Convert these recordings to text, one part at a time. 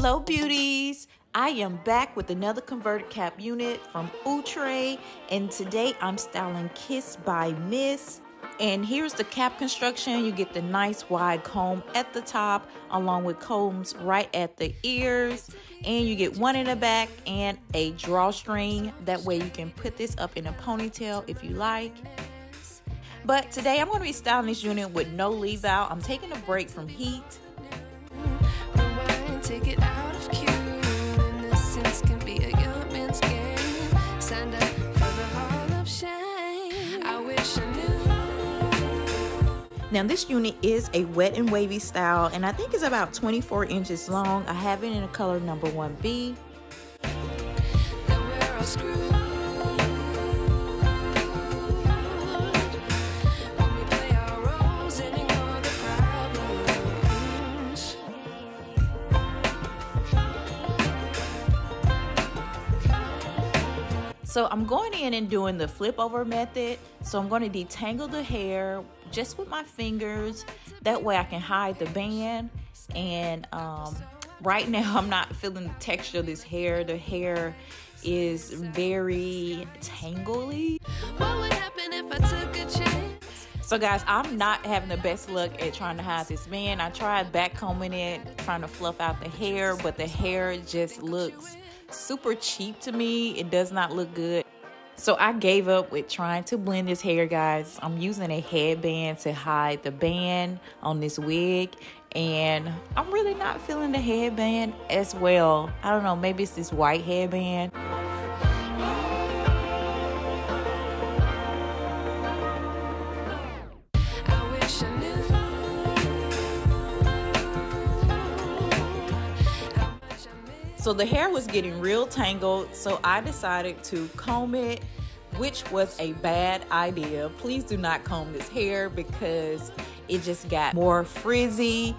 Hello beauties, I am back with another converted cap unit from Outre, and today I'm styling Kiss by Miss. And here's the cap construction. You get the nice wide comb at the top along with combs right at the ears, and you get one in the back and a drawstring. That way you can put this up in a ponytail if you like. But today I'm going to be styling this unit with no leave out. I'm taking a break from heat. Take it out of cue. Innocence can be a young man's game. Stand up for the hall of shame. I wish I knew. Now this unit is a wet and wavy style, and I think it's about 24 inches long. I have it in a color number 1B. Then we're all screwed. When we play our roles and ignore the problems. So I'm going in and doing the flip over method. So I'm going to detangle the hair just with my fingers. That way I can hide the band. And right now I'm not feeling the texture of this hair. The hair is very tangly. What would happen if I took a chance? So guys, I'm not having the best luck at trying to hide this band. I tried back combing it, trying to fluff out the hair, but the hair just looks super cheap to me. It does not look good. So I gave up with trying to blend this hair, guys. I'm using a headband to hide the band on this wig, and I'm really not feeling the headband as well. I don't know, maybe it's this white headband. So the hair was getting real tangled, so I decided to comb it, which was a bad idea. Please do not comb this hair because it just got more frizzy.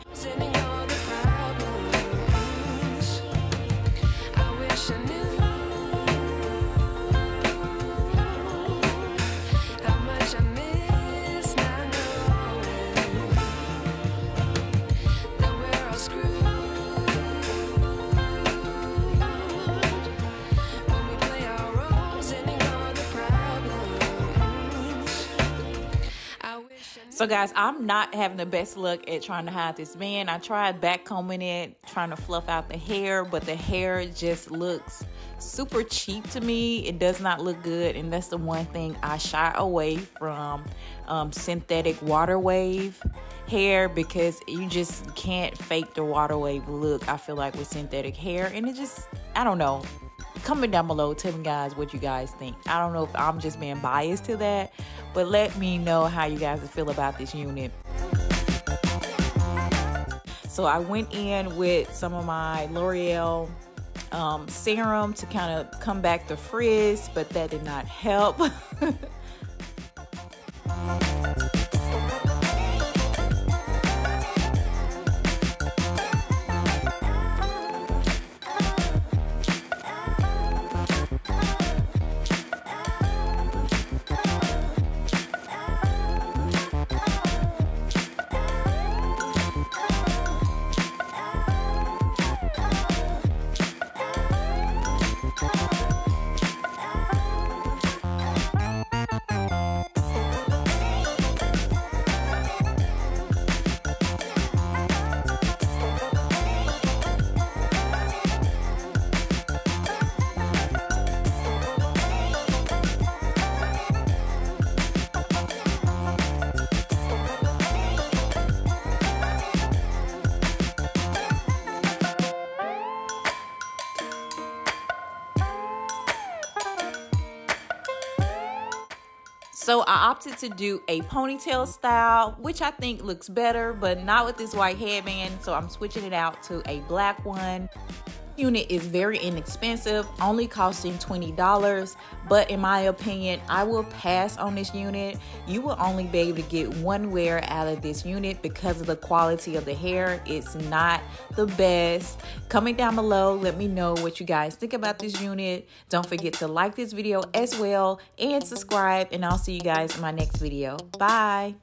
So guys, I'm not having the best luck at trying to hide this band. I tried back combing it, trying to fluff out the hair, but the hair just looks super cheap to me. It does not look good, and that's the one thing I shy away from synthetic water wave hair, because you just can't fake the water wave look, I feel like, with synthetic hair. And it just, I don't know. Comment down below, tell me guys what you guys think. I don't know if I'm just being biased to that, but let me know how you guys feel about this unit. So I went in with some of my L'Oreal serum to kind of come back the frizz, but that did not help. So I opted to do a ponytail style, which I think looks better, but not with this white headband. So I'm switching it out to a black one. Unit is very inexpensive, only costing $20, but in my opinion, I will pass on this unit. You will only be able to get one wear out of this unit because of the quality of the hair. It's not the best. Comment down below, let me know what you guys think about this unit. Don't forget to like this video as well and subscribe, and I'll see you guys in my next video. Bye.